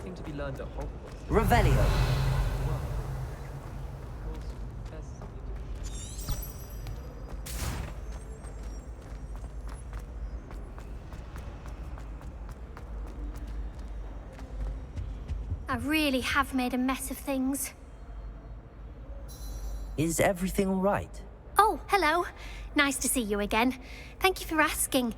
anything to be learned at Hogwarts? Revelio. Well, of course, best you I really have made a mess of things. Is everything all right? Oh, hello. Nice to see you again. Thank you for asking.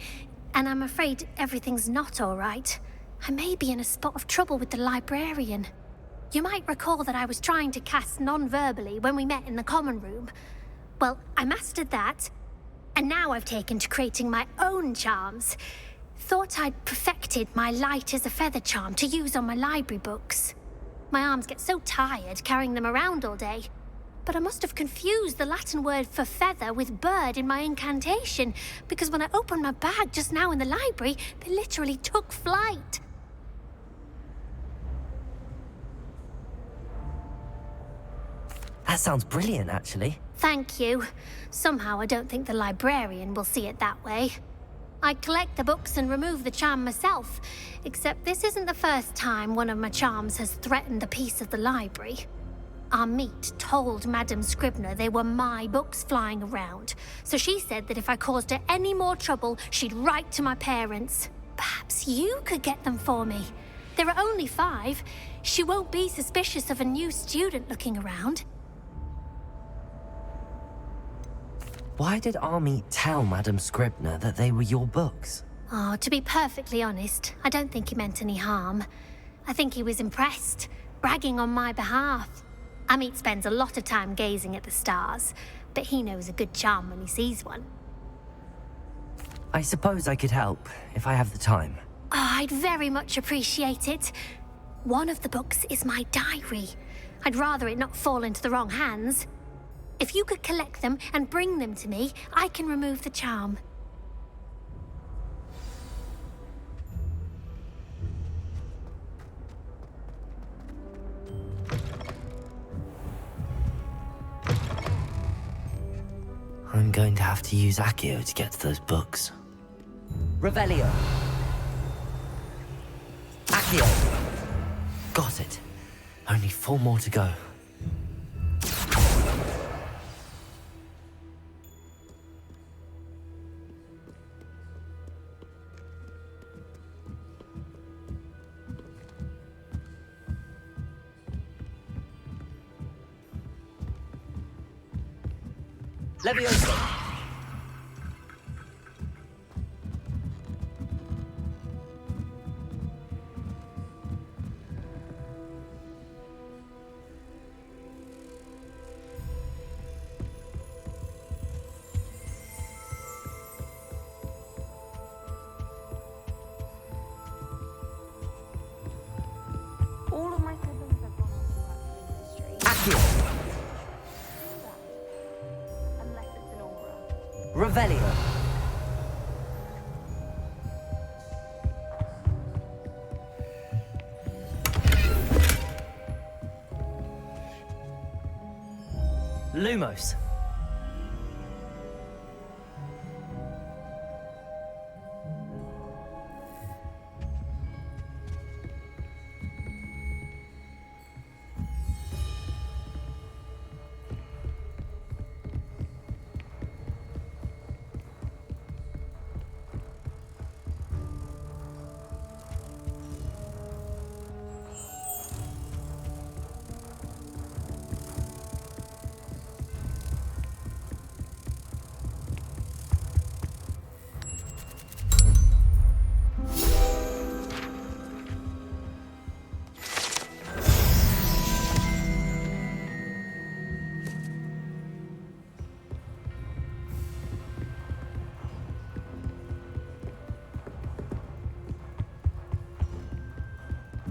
And I'm afraid everything's not all right. I may be in a spot of trouble with the librarian. You might recall that I was trying to cast non-verbally when we met in the common room. Well, I mastered that, and now I've taken to creating my own charms. Thought I'd perfected my light as a feather charm to use on my library books. My arms get so tired carrying them around all day. But I must have confused the Latin word for feather with bird in my incantation, because when I opened my bag just now in the library, they literally took flight. That sounds brilliant, actually. Thank you. Somehow I don't think the librarian will see it that way. I'd collect the books and remove the charm myself, except this isn't the first time one of my charms has threatened a piece of the library. Our meet told Madame Scribner they were my books flying around, so she said that if I caused her any more trouble, she'd write to my parents. Perhaps you could get them for me. There are only 5. She won't be suspicious of a new student looking around. Why did Army tell Madame Scribner that they were your books? Oh, to be perfectly honest, I don't think he meant any harm. I think he was impressed, bragging on my behalf. Amit spends a lot of time gazing at the stars, but he knows a good charm when he sees one. I suppose I could help, if I have the time. Oh, I'd very much appreciate it. One of the books is my diary. I'd rather it not fall into the wrong hands. If you could collect them and bring them to me, I can remove the charm. I'm going to have to use Accio to get to those books. Revelio. Accio. Got it. Only 4 more to go. Levioso. All of my siblings have gone on to work in the industry. Accio. Unless it's an aura. Revelio. Lumos.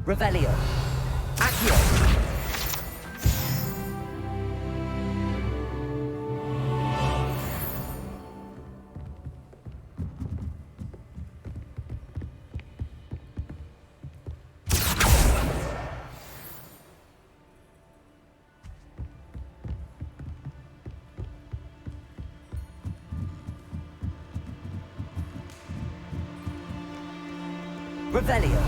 Revelio. Accio. Revelio.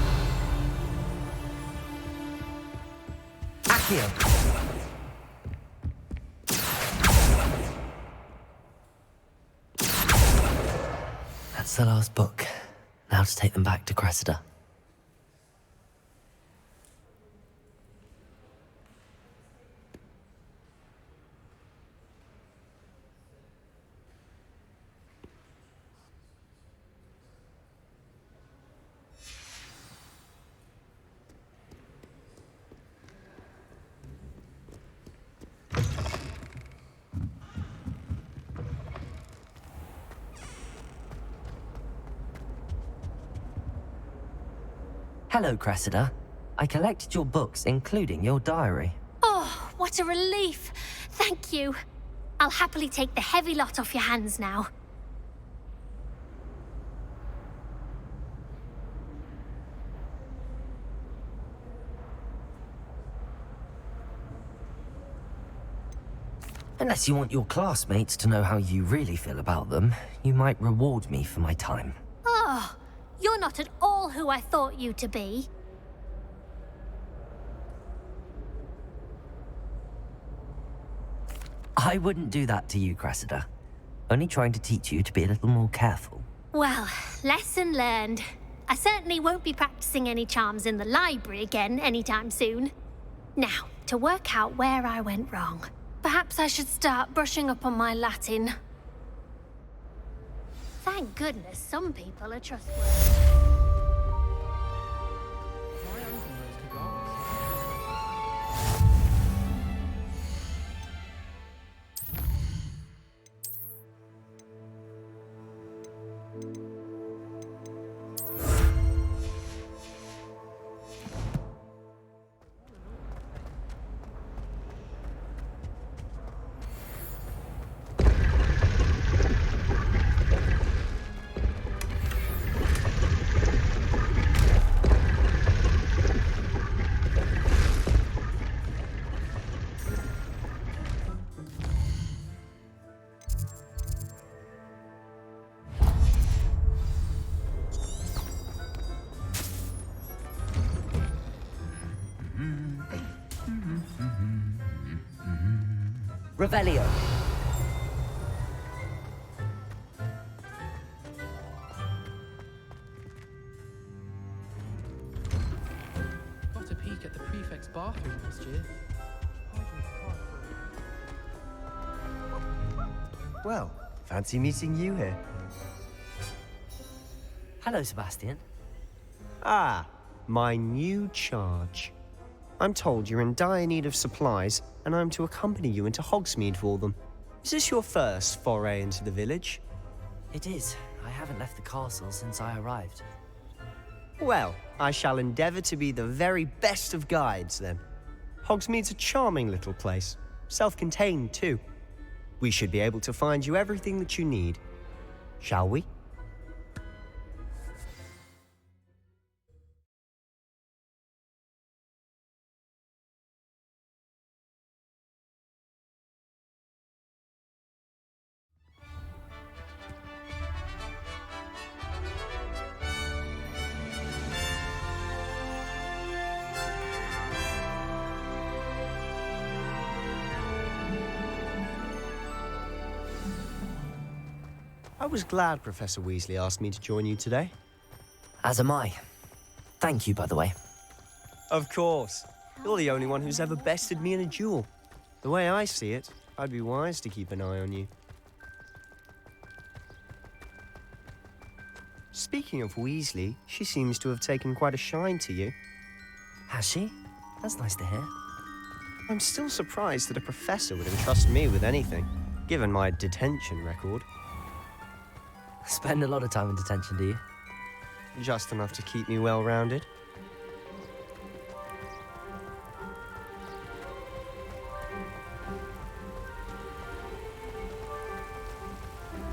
Accio. That's the last book. Now to take them back to Cressida. Hello, Cressida. I collected your books, including your diary. Oh, what a relief. Thank you. I'll happily take the heavy lot off your hands now. Unless you want your classmates to know how you really feel about them, you might reward me for my time. Oh, you're not at all who I thought you to be. I wouldn't do that to you, Cressida. Only trying to teach you to be a little more careful. Well, lesson learned. I certainly won't be practicing any charms in the library again anytime soon. Now, to work out where I went wrong. Perhaps I should start brushing up on my Latin. Thank goodness some people are trustworthy. My uncle knows Hogwarts. Revelio. Got a peek at the prefect's bathroom last year. Well, fancy meeting you here. Hello, Sebastian. Ah, my new charge. I'm told you're in dire need of supplies, and I'm to accompany you into Hogsmeade for them. Is this your first foray into the village? It is. I haven't left the castle since I arrived. Well, I shall endeavour to be the very best of guides, then. Hogsmeade's a charming little place, self-contained too. We should be able to find you everything that you need. Shall we? I was glad Professor Weasley asked me to join you today. As am I. Thank you, by the way. Of course. You're the only one who's ever bested me in a duel. The way I see it, I'd be wise to keep an eye on you. Speaking of Weasley, she seems to have taken quite a shine to you. Has she? That's nice to hear. I'm still surprised that a professor would entrust me with anything, given my detention record. Spend a lot of time in detention, do you? Just enough to keep me well-rounded.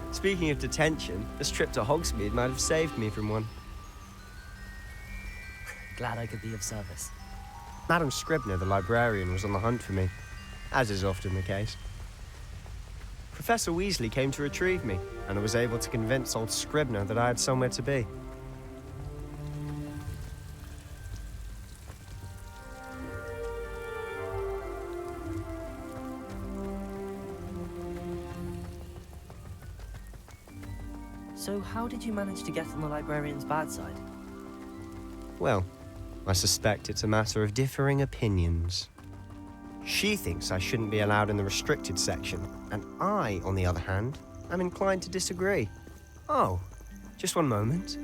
Speaking of detention, this trip to Hogsmeade might have saved me from one. Glad I could be of service. Madam Scribner, the librarian, was on the hunt for me, as is often the case. Professor Weasley came to retrieve me, and I was able to convince old Scribner that I had somewhere to be. So how did you manage to get on the librarian's bad side? Well, I suspect it's a matter of differing opinions. She thinks I shouldn't be allowed in the restricted section, and I, on the other hand, am inclined to disagree. Oh, just one moment.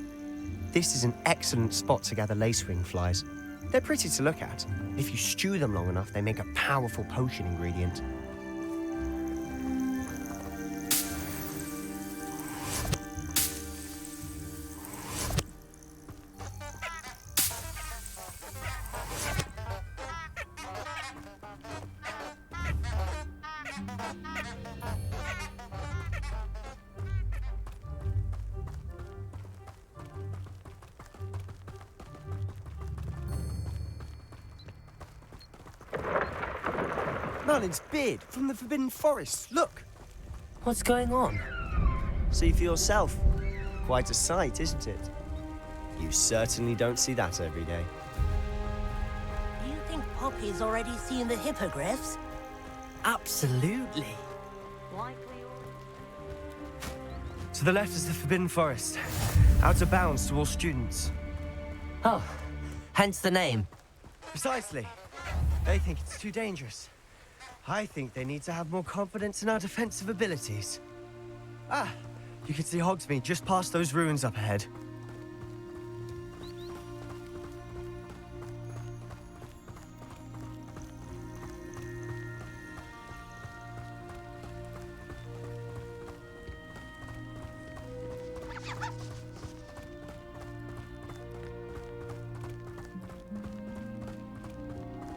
This is an excellent spot to gather lacewing flies. They're pretty to look at. If you stew them long enough, they make a powerful potion ingredient. Merlin's beard from the Forbidden Forest. Look! What's going on? See for yourself. Quite a sight, isn't it? You certainly don't see that every day. You think Poppy's already seen the hippogriffs? Absolutely. To the left is the Forbidden Forest. Out of bounds to all students. Oh, hence the name. Precisely. They think it's too dangerous. I think they need to have more confidence in our defensive abilities. Ah, you can see Hogsmeade just past those ruins up ahead.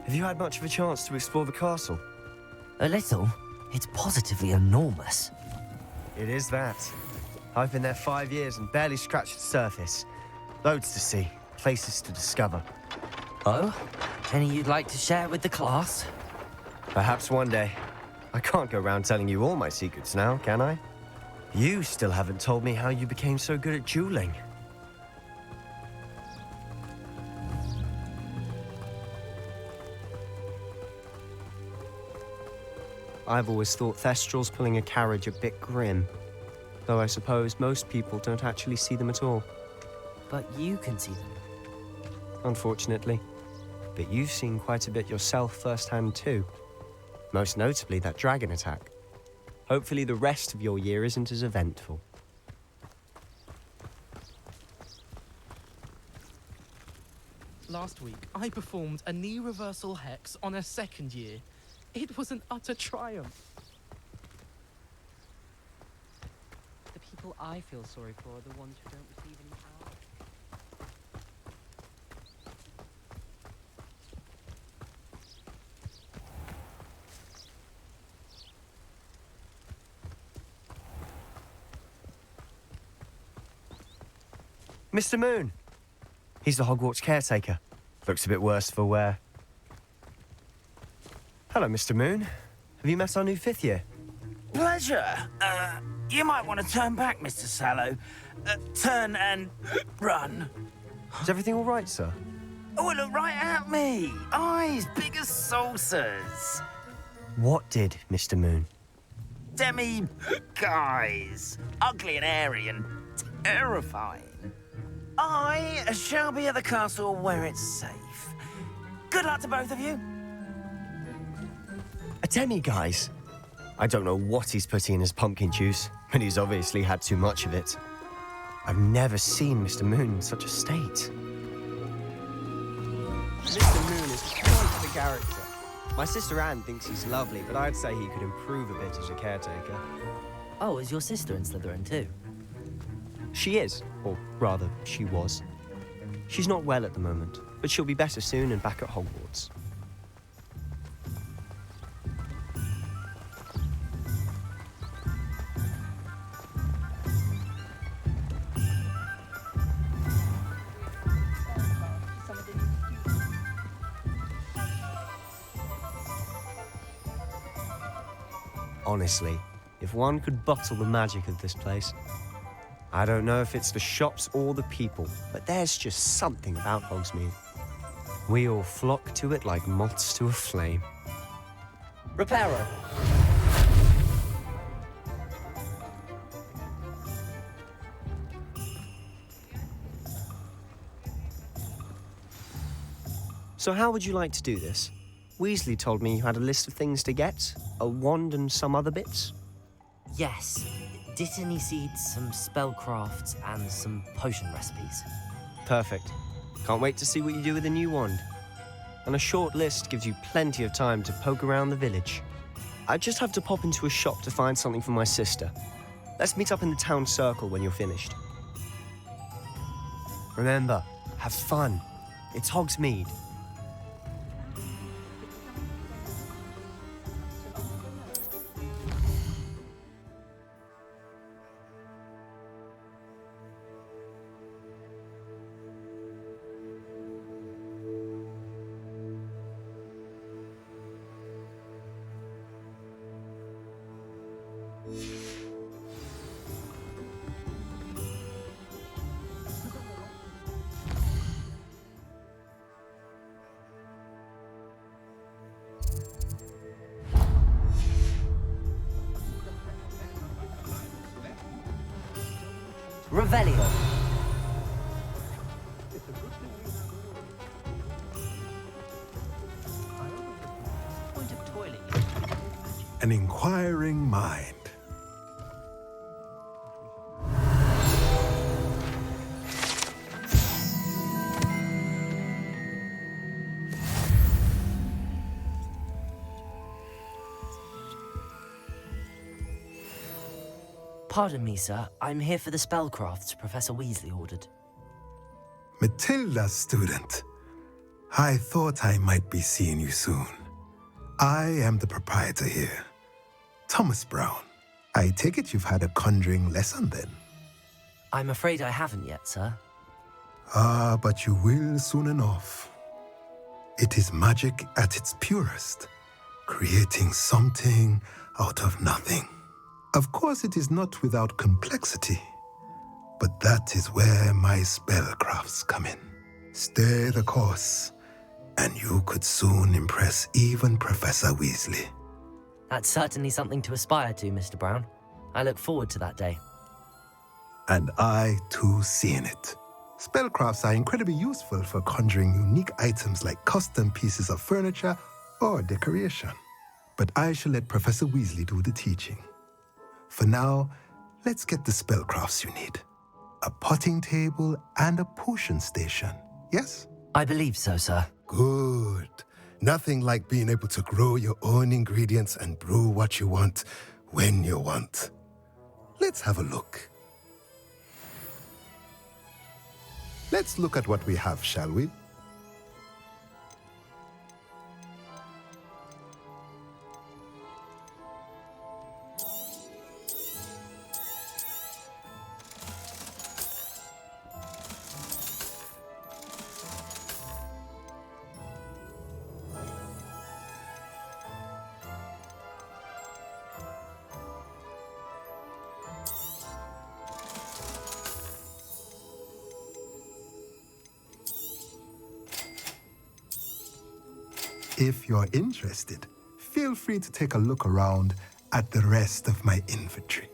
Have you had much of a chance to explore the castle? A little. It's positively enormous. It is that. I've been there 5 years and barely scratched the surface. Loads to see, places to discover. Oh? Any you'd like to share with the class? Perhaps one day. I can't go around telling you all my secrets now, can I? You still haven't told me how you became so good at dueling. I've always thought Thestrals pulling a carriage a bit grim. Though I suppose most people don't actually see them at all. But you can see them. Unfortunately. But you've seen quite a bit yourself firsthand too. Most notably that dragon attack. Hopefully the rest of your year isn't as eventful. Last week, I performed a knee reversal hex on a second year. It was an utter triumph. The people I feel sorry for are the ones who don't receive any power. Mr. Moon! He's the Hogwarts caretaker. Looks a bit worse for wear. Hello, Mr. Moon. Have you met our new 5th year? Pleasure. You might want to turn back, Mr. Sallow. Turn and run. Is everything all right, sir? Oh, look right at me. Eyes big as saucers. What did, Mr. Moon? Guys. Ugly and airy and terrifying. I shall be at the castle where it's safe. Good luck to both of you. A demi-guise? I don't know what he's putting in his pumpkin juice, but he's obviously had too much of it. I've never seen Mr. Moon in such a state. Mr. Moon is quite the character. My sister Anne thinks he's lovely, but I'd say he could improve a bit as a caretaker. Oh, is your sister in Slytherin too? She is, or rather, she was. She's not well at the moment, but she'll be better soon and back at Hogwarts. Honestly, if one could bottle the magic of this place. I don't know if it's the shops or the people, but there's just something about Hogsmeade. We all flock to it like moths to a flame. Reparo. So how would you like to do this? Weasley told me you had a list of things to get, a wand and some other bits. Yes, Dittany seeds, some spellcrafts, and some potion recipes. Perfect. Can't wait to see what you do with the new wand. And a short list gives you plenty of time to poke around the village. I just have to pop into a shop to find something for my sister. Let's meet up in the town circle when you're finished. Remember, have fun. It's Hogsmeade. Revelio. Point of toilet. An inquiring mind. Pardon me, sir. I'm here for the spellcrafts Professor Weasley ordered. Matilda, student. I thought I might be seeing you soon. I am the proprietor here, Thomas Brown. I take it you've had a conjuring lesson then? I'm afraid I haven't yet, sir. Ah, but you will soon enough. It is magic at its purest, creating something out of nothing. Of course, it is not without complexity, but that is where my spellcrafts come in. Stay the course, and you could soon impress even Professor Weasley. That's certainly something to aspire to, Mr. Brown. I look forward to that day. And I, too, seeing it. Spellcrafts are incredibly useful for conjuring unique items like custom pieces of furniture or decoration. But I shall let Professor Weasley do the teaching. For now, let's get the spellcrafts you need. A potting table and a potion station, yes? I believe so, sir. Good. Nothing like being able to grow your own ingredients and brew what you want when you want. Let's have a look. Let's look at what we have, shall we? If you're interested, feel free to take a look around at the rest of my inventory.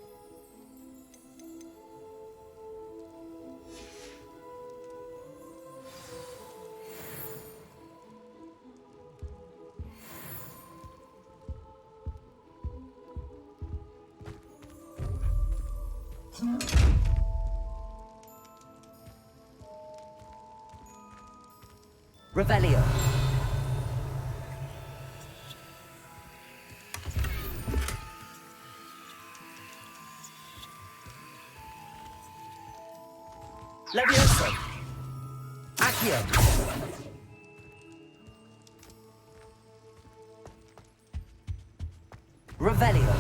Revelio. Levioso. Accio. Revelio.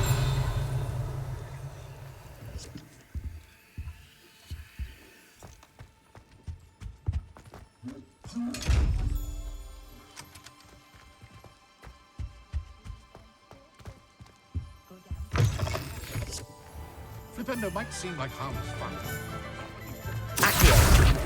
Flipendo might seem like harmless fun. Accio.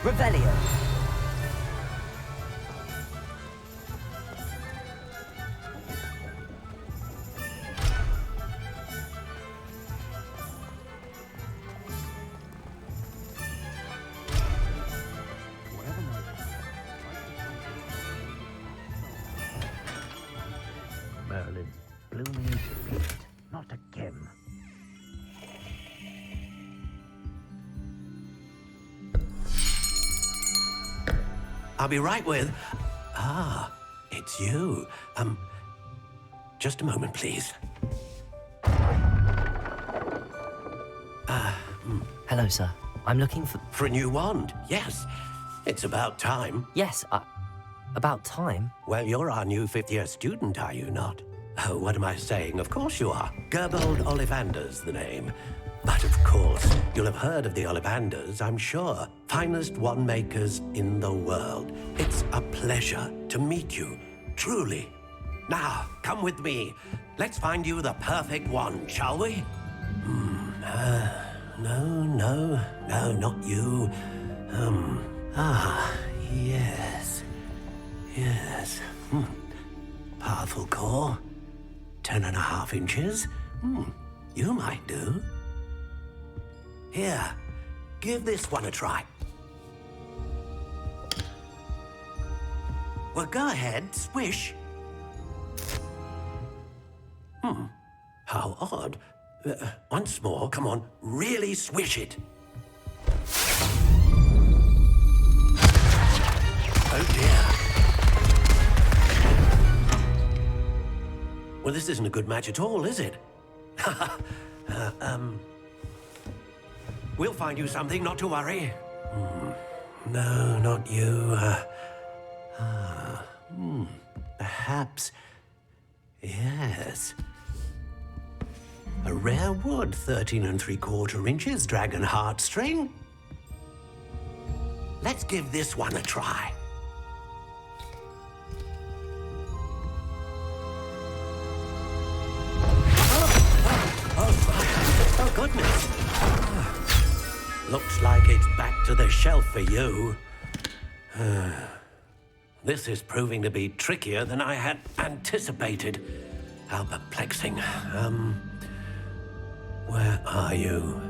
Revelio. Merlin, blooming feet, not again. I'll be right with... Ah, it's you. Just a moment, please. Hello, sir. I'm looking for... For a new wand, yes. It's about time. Yes, about time? Well, you're our new fifth-year student, are you not? Oh, what am I saying? Of course you are. Gerbold Ollivander's the name. But of course, you'll have heard of the Ollivanders, I'm sure. Finest wand makers in the world. It's a pleasure to meet you, truly. Now, come with me. Let's find you the perfect wand, shall we? No, not you. Yes. Yes. Powerful core. 10.5 inches. You might do. Here, give this one a try. Well, go ahead, swish. How odd. Once more, come on, really swish it. Oh dear. Well, this isn't a good match at all, is it? We'll find you something, not to worry. No, not you. Perhaps... Yes. A rare wood, 13 3/4 inches, dragon heartstring. Let's give this one a try. Oh, goodness. Looks like it's back to the shelf for you. This is proving to be trickier than I had anticipated. How perplexing. Where are you?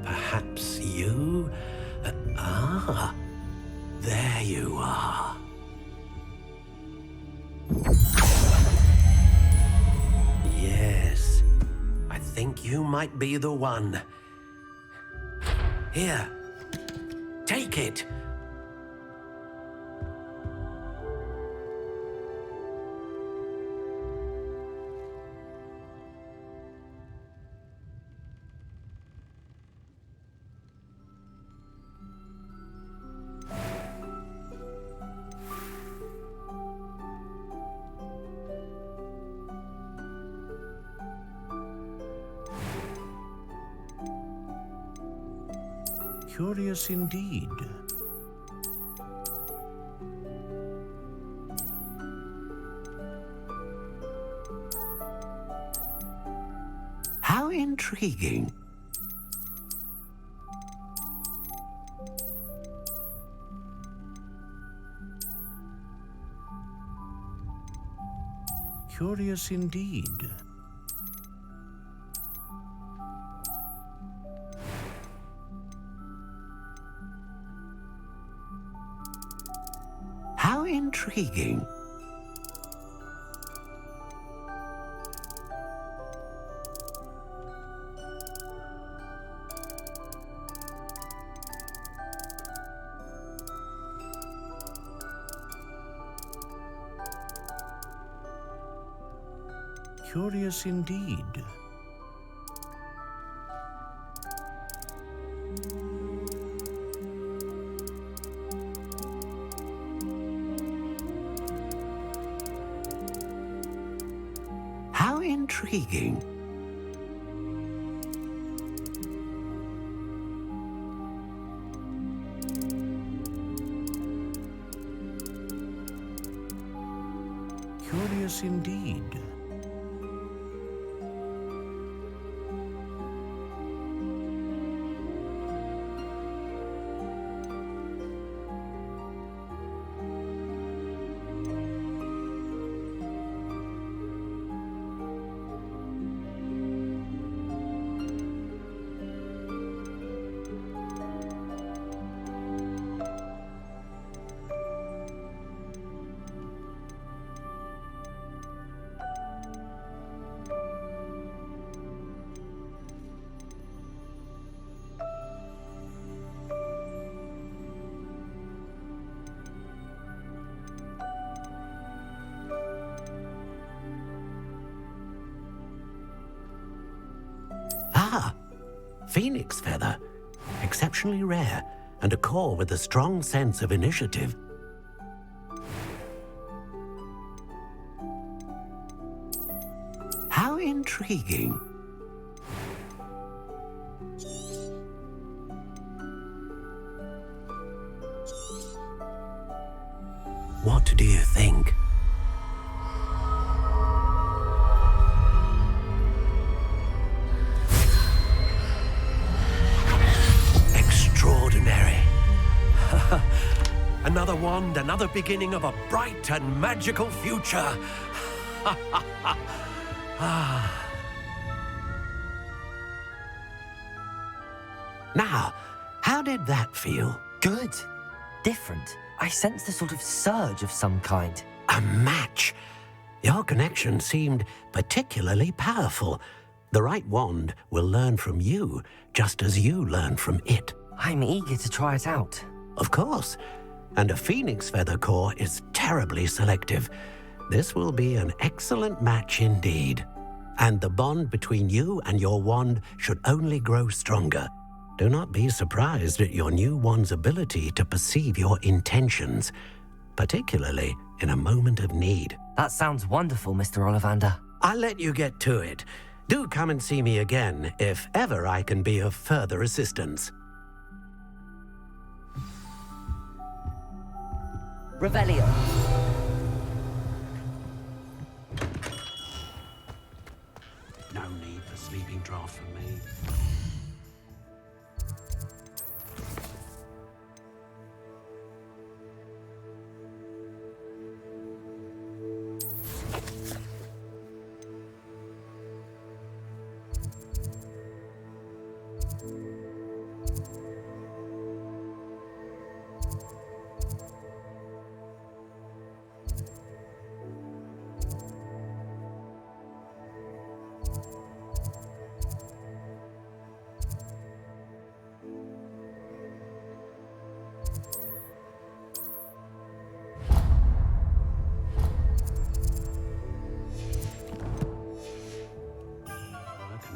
Perhaps you? There you are. Yes, I think you might be the one. Here, take it. Curious indeed. How intriguing. Curious indeed. How intriguing. Curious indeed. How intriguing. Curious indeed. Ah, phoenix feather. Exceptionally rare, and a core with a strong sense of initiative. How intriguing. What do you think? Extraordinary. Another wand, another beginning of a bright and magical future. Now, how did that feel? Good. Different. I sensed a sort of surge of some kind. A match. Your connection seemed particularly powerful. The right wand will learn from you, just as you learn from it. I'm eager to try it out. Of course. And a phoenix feather core is terribly selective. This will be an excellent match indeed. And the bond between you and your wand should only grow stronger. Do not be surprised at your new wand's ability to perceive your intentions, particularly in a moment of need. That sounds wonderful, Mr. Ollivander. I'll let you get to it. Do come and see me again if ever I can be of further assistance. Revelio. No need for sleeping draft from me.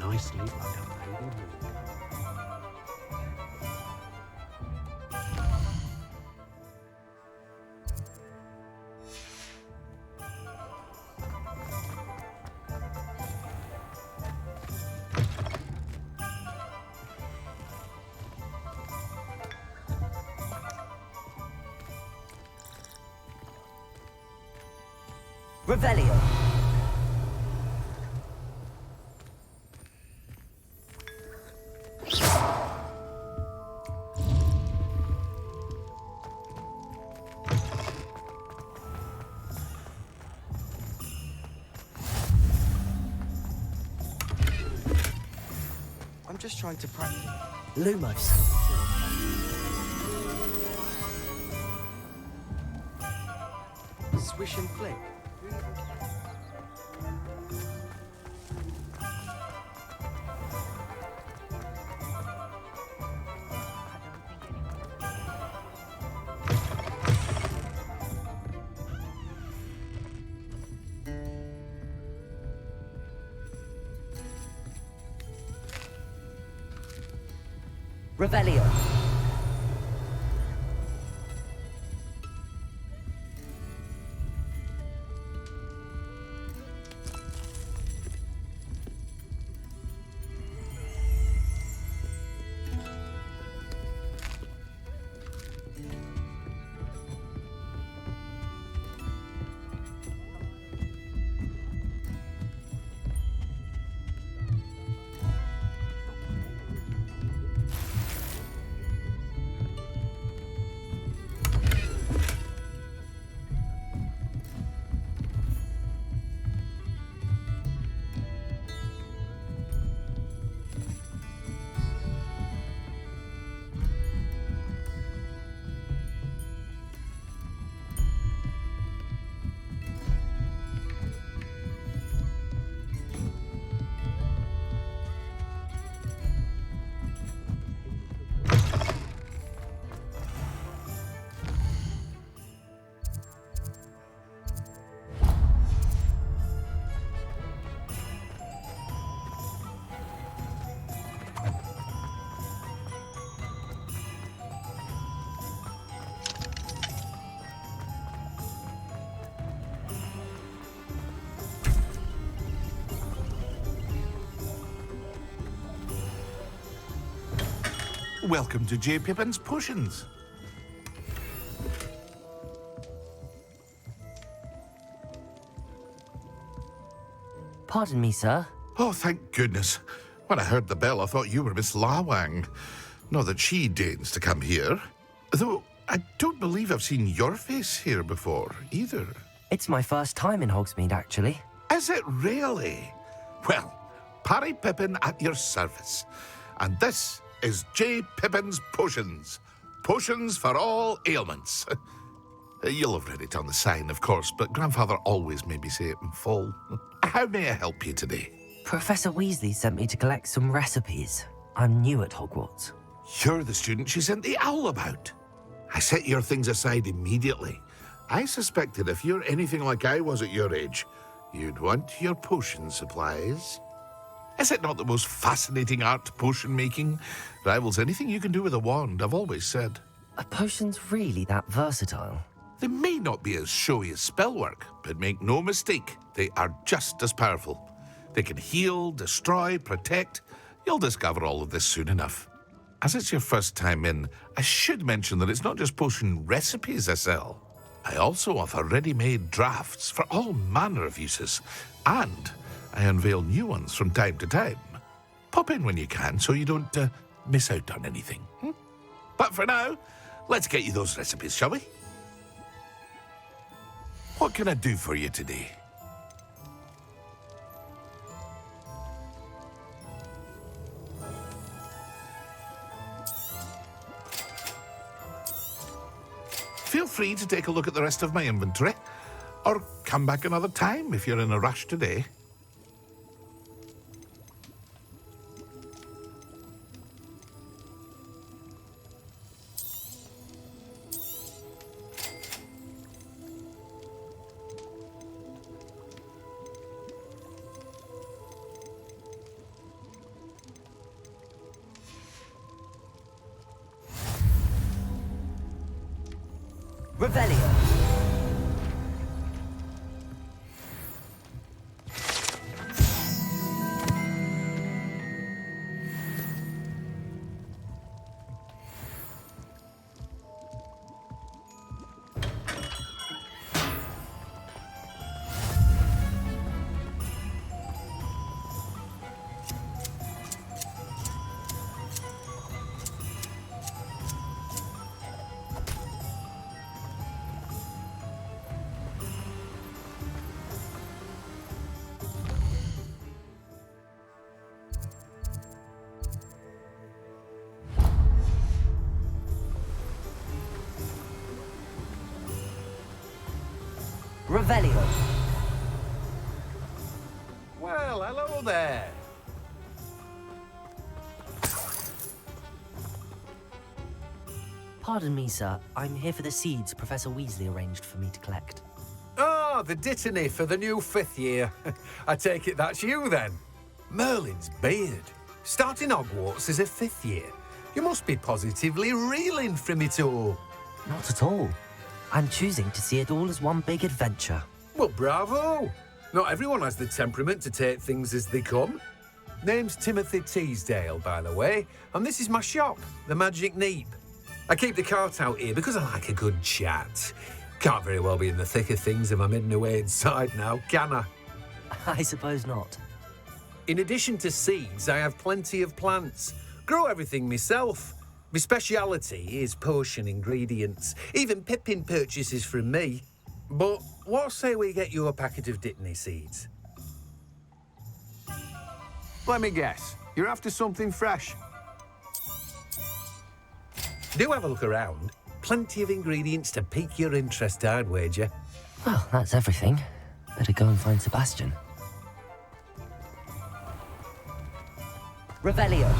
I sleep like a baby. Revelio. I'm just trying to practice. Lumos. Swish and flick. Revelio. Welcome to J. Pippin's Potions. Pardon me, sir. Oh, thank goodness. When I heard the bell, I thought you were Miss Lawang. Not that she deigns to come here. Though, I don't believe I've seen your face here before, either. It's my first time in Hogsmeade, actually. Is it really? Well, Parry Pippin at your service. And this is J. Pippin's Potions. Potions for all ailments. You'll have read it on the sign, of course, but Grandfather always made me say it in full. How may I help you today? Professor Weasley sent me to collect some recipes. I'm new at Hogwarts. You're the student she sent the owl about. I set your things aside immediately. I suspected if you're anything like I was at your age, you'd want your potion supplies. Is it not the most fascinating art, potion making? Rivals anything you can do with a wand, I've always said. Are potions really that versatile? They may not be as showy as spellwork, but make no mistake, they are just as powerful. They can heal, destroy, protect. You'll discover all of this soon enough. As it's your first time in, I should mention that it's not just potion recipes I sell. I also offer ready-made drafts for all manner of uses, and I unveil new ones from time to time. Pop in when you can so you don't miss out on anything. But for now, let's get you those recipes, shall we? What can I do for you today? Feel free to take a look at the rest of my inventory, or come back another time if you're in a rush today. Revelio. Revelio. Well, hello there. Pardon me, sir. I'm here for the seeds Professor Weasley arranged for me to collect. Oh, the dittany for the new 5th year. I take it that's you, then. Merlin's beard. Starting Hogwarts as a 5th year. You must be positively reeling from it all. Not at all. I'm choosing to see it all as one big adventure. Well, bravo. Not everyone has the temperament to take things as they come. Name's Timothy Teasdale, by the way, and this is my shop, the Magic Neep. I keep the cart out here because I like a good chat. Can't very well be in the thick of things if I'm hidden away inside now, can I? I suppose not. In addition to seeds, I have plenty of plants. Grow everything myself. My speciality is potion ingredients. Even Pippin purchases from me. But what say we get you a packet of Dittany seeds? Let me guess. You're after something fresh. Do have a look around. Plenty of ingredients to pique your interest, I'd wager. Well, that's everything. Better go and find Sebastian. Revelio.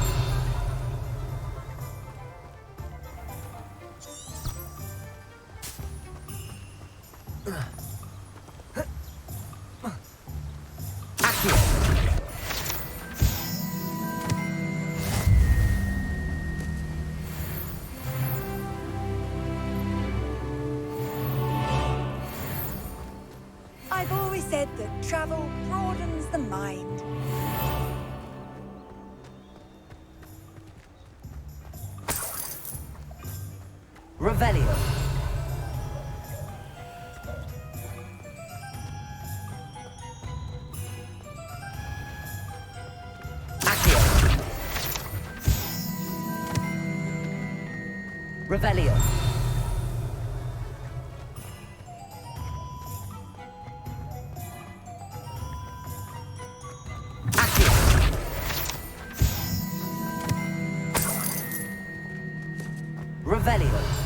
I've always said that travel broadens the mind. Revelio. Accio. Revelio. Revelio.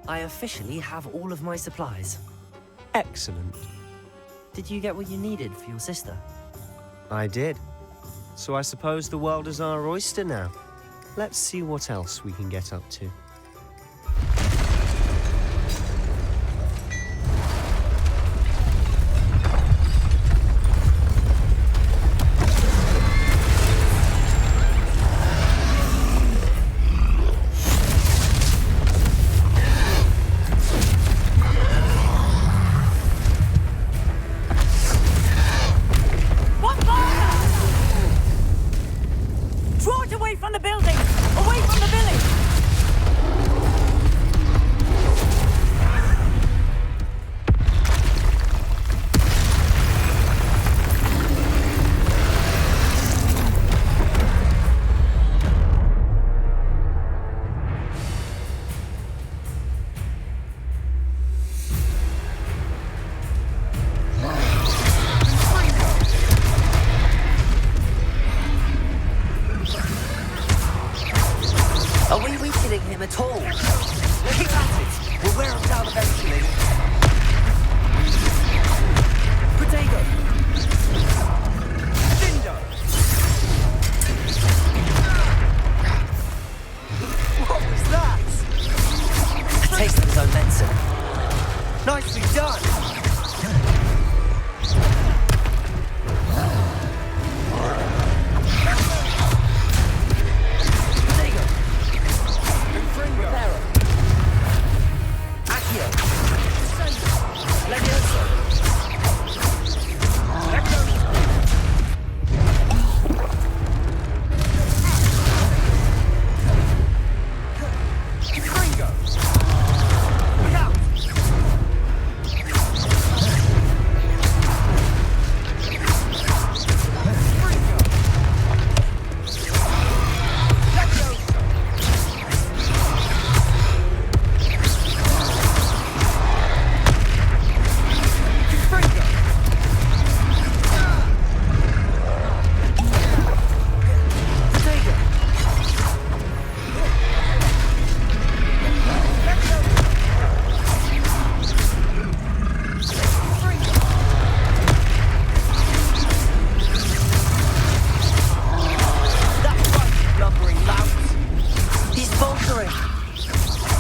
I officially have all of my supplies. Excellent. Did you get what you needed for your sister? I did. So I suppose the world is our oyster now. Let's see what else we can get up to.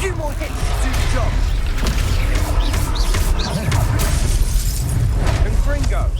few more hits to do the job. And Gringo.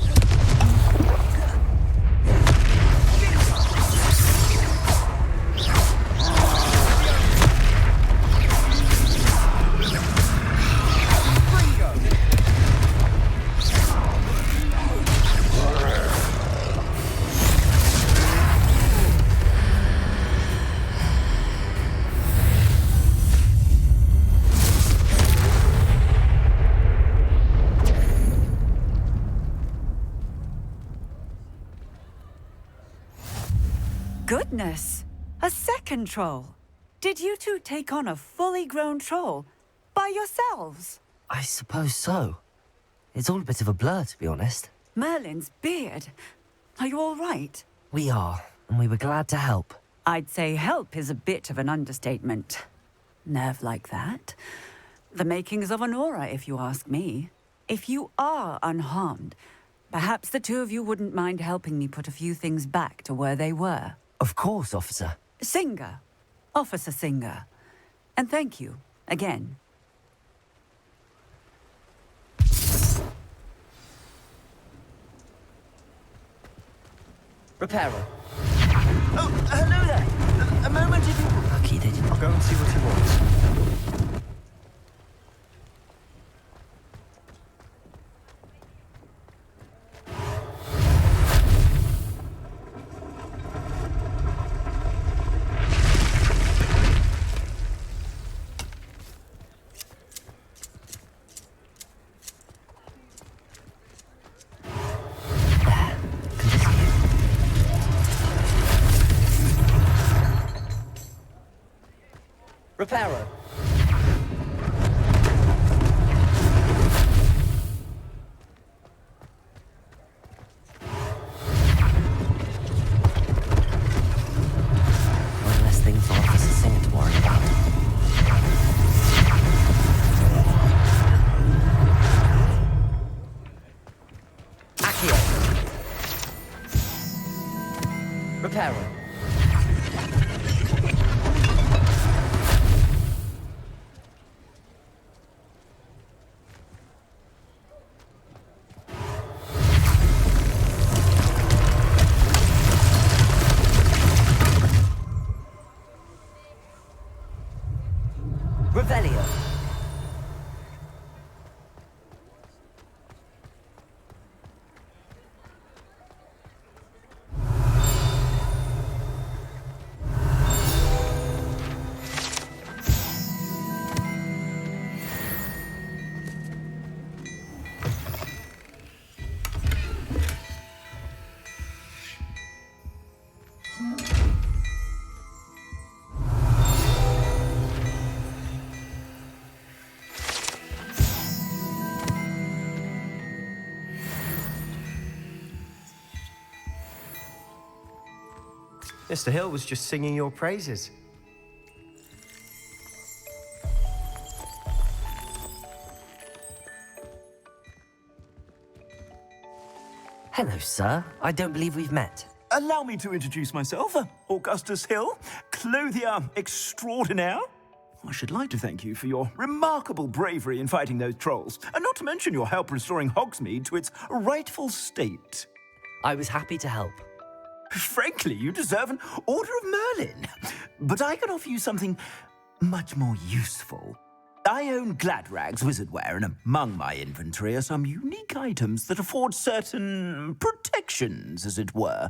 Goodness! A second troll! Did you two take on a fully grown troll by yourselves? I suppose so. It's all a bit of a blur, to be honest. Merlin's beard. Are you all right? We are, and we were glad to help. I'd say help is a bit of an understatement. Nerve like that. The makings of an aura, if you ask me. If you are unharmed, perhaps the two of you wouldn't mind helping me put a few things back to where they were. Of course, officer. Singer. Officer Singer. And thank you, again. Repairer. Oh, hello there. A moment if you... Lucky they didn't. I'll go and see what he wants. Repairer. One less thing for Officer Singer to worry about. Accio. Repairer. Revelio. Mr. Hill was just singing your praises. Hello, sir. I don't believe we've met. Allow me to introduce myself, Augustus Hill, clothier extraordinaire. I should like to thank you for your remarkable bravery in fighting those trolls, and not to mention your help restoring Hogsmeade to its rightful state. I was happy to help. Frankly, you deserve an Order of Merlin. But I can offer you something much more useful. I own Gladrag's wizardware, and among my inventory are some unique items that afford certain protections, as it were.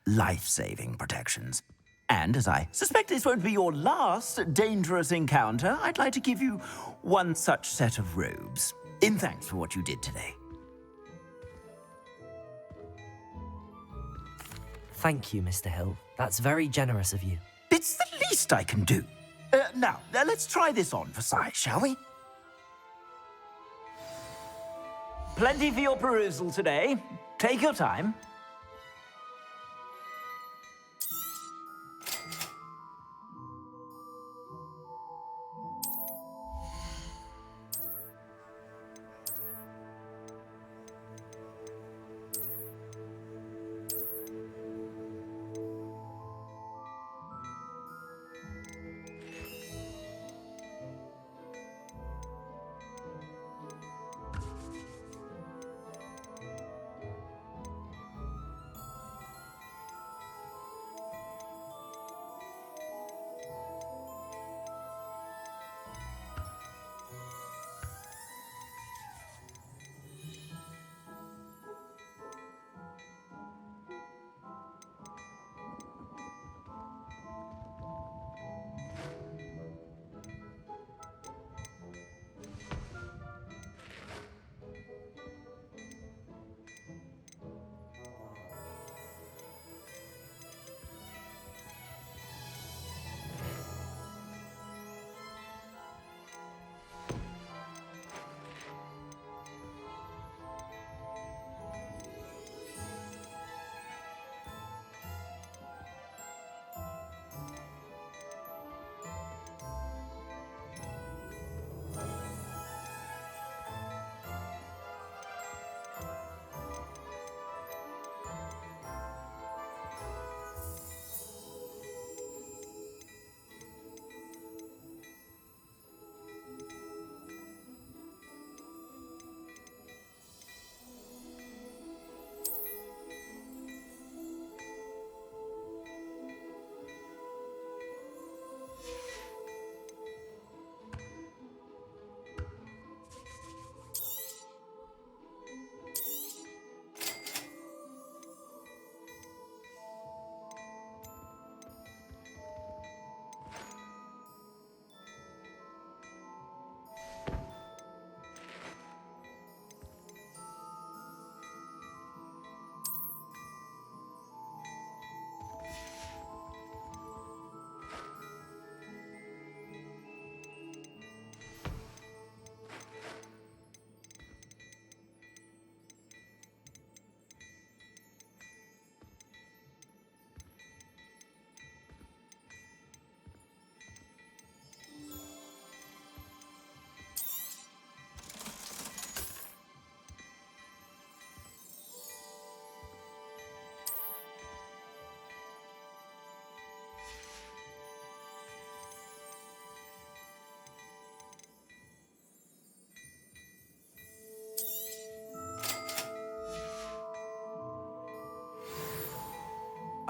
Life-saving protections. And as I suspect this won't be your last dangerous encounter, I'd like to give you one such set of robes, in thanks for what you did today. Thank you, Mr. Hill. That's very generous of you. It's the least I can do. Now, let's try this on for size, shall we? Plenty for your perusal today. Take your time.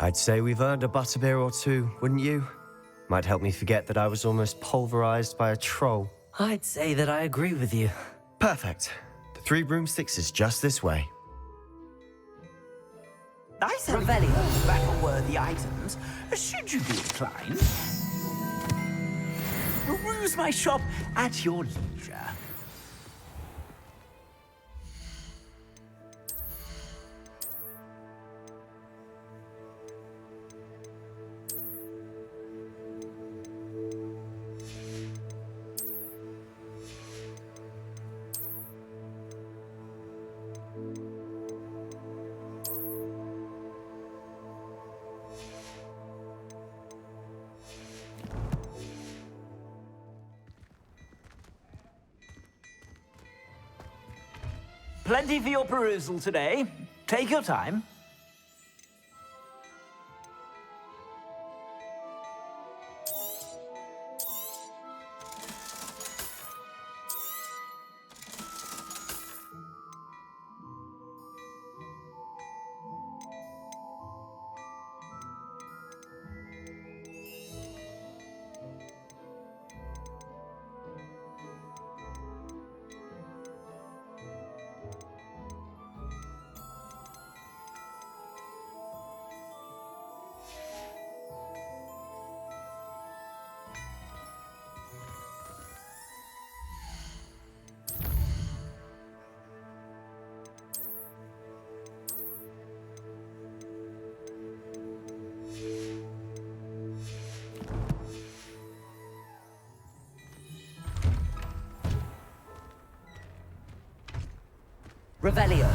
I'd say we've earned a butterbeer or two, wouldn't you? Might help me forget that I was almost pulverized by a troll. I'd say that I agree with you. Perfect. The 3 broomsticks is just this way. Nice having battle-worthy items, should you be inclined. Peruse my shop at your leisure. Plenty for your perusal today. Take your time. Revelio.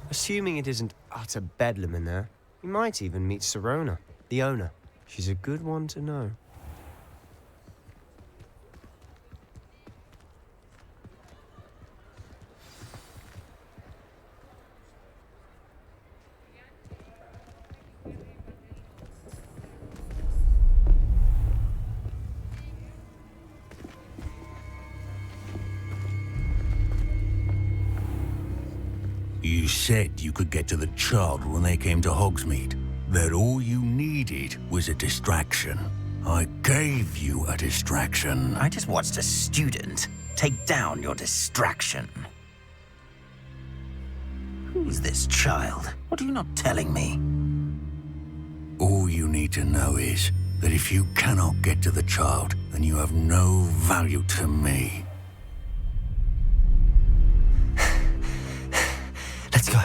Assuming it isn't utter bedlam in there, you might even meet Sirona, the owner. She's a good one to know. You said you could get to the child when they came to Hogsmeade. That all you needed was a distraction. I gave you a distraction. I just watched a student take down your distraction. Who's this child? What are you not telling me? All you need to know is that if you cannot get to the child, then you have no value to me. Let's go.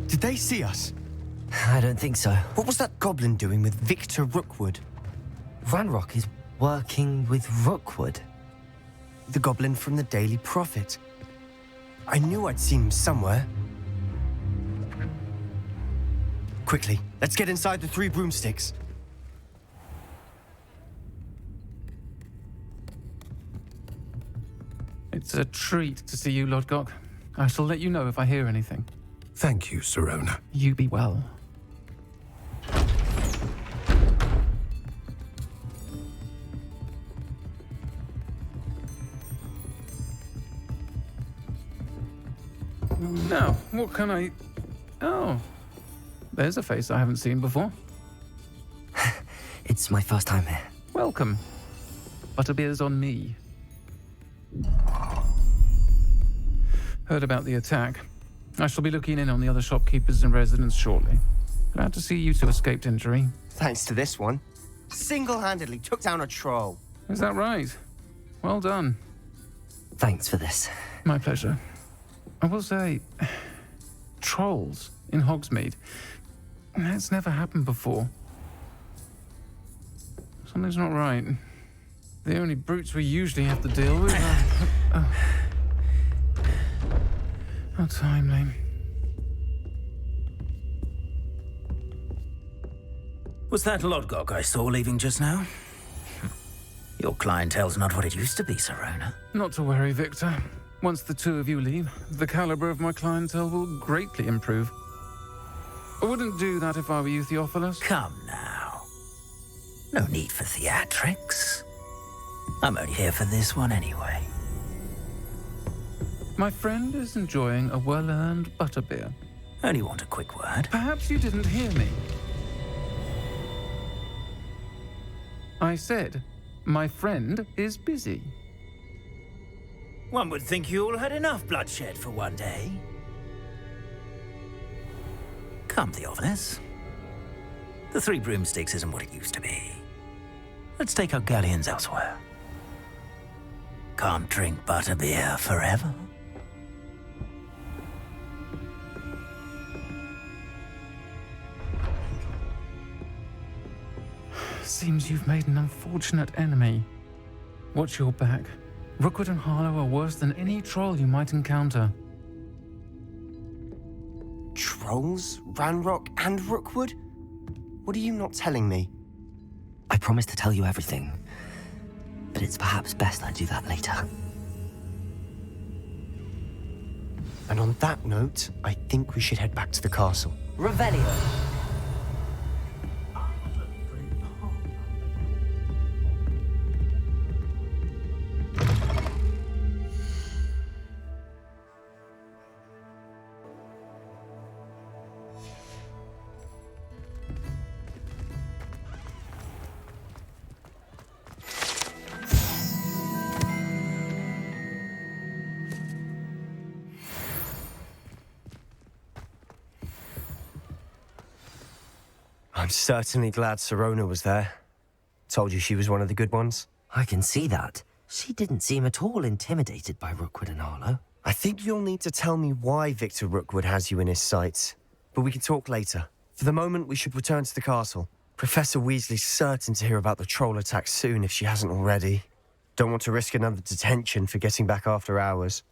Did they see us? I don't think so. What was that goblin doing with Victor Rookwood? Ranrock is working with Rookwood. The goblin from the Daily Prophet. I knew I'd seen him somewhere. Quickly, let's get inside the 3 broomsticks. It's a treat to see you, Lodgok. I shall let you know if I hear anything. Thank you, Sirona. You be well. Now, what can I... Oh, there's a face I haven't seen before. It's my first time here. Welcome. Butterbeer's on me. Heard about the attack. I shall be looking in on the other shopkeepers and residents shortly. Glad to see you two escaped injury. Thanks to this one. Single-handedly took down a troll. Is that right? Well done. Thanks for this. My pleasure. I will say, trolls in Hogsmeade. That's never happened before. Something's not right. The only brutes we usually have to deal with are... How timely. Was that Lodgok I saw leaving just now? Your clientele's not what it used to be, Sirona. Not to worry, Victor. Once the 2 of you leave, the caliber of my clientele will greatly improve. I wouldn't do that if I were you, Theophilus. Come now. No need for theatrics. I'm only here for this one anyway. My friend is enjoying a well-earned butterbeer. Only want a quick word. Perhaps you didn't hear me. I said, my friend is busy. One would think you all had enough bloodshed for one day. Come, Theophilus. The Three Broomsticks isn't what it used to be. Let's take our galleons elsewhere. Can't drink butterbeer forever. Seems you've made an unfortunate enemy. Watch your back. Rookwood and Harlow are worse than any troll you might encounter. Trolls? Ranrock and Rookwood? What are you not telling me? I promised to tell you everything, but it's perhaps best I do that later. And on that note, I think we should head back to the castle. Revelio! I'm certainly glad Sirona was there. Told you she was one of the good ones. I can see that. She didn't seem at all intimidated by Rookwood and Harlow. I think you'll need to tell me why Victor Rookwood has you in his sights. But we can talk later. For the moment, we should return to the castle. Professor Weasley's certain to hear about the troll attack soon if she hasn't already. Don't want to risk another detention for getting back after hours.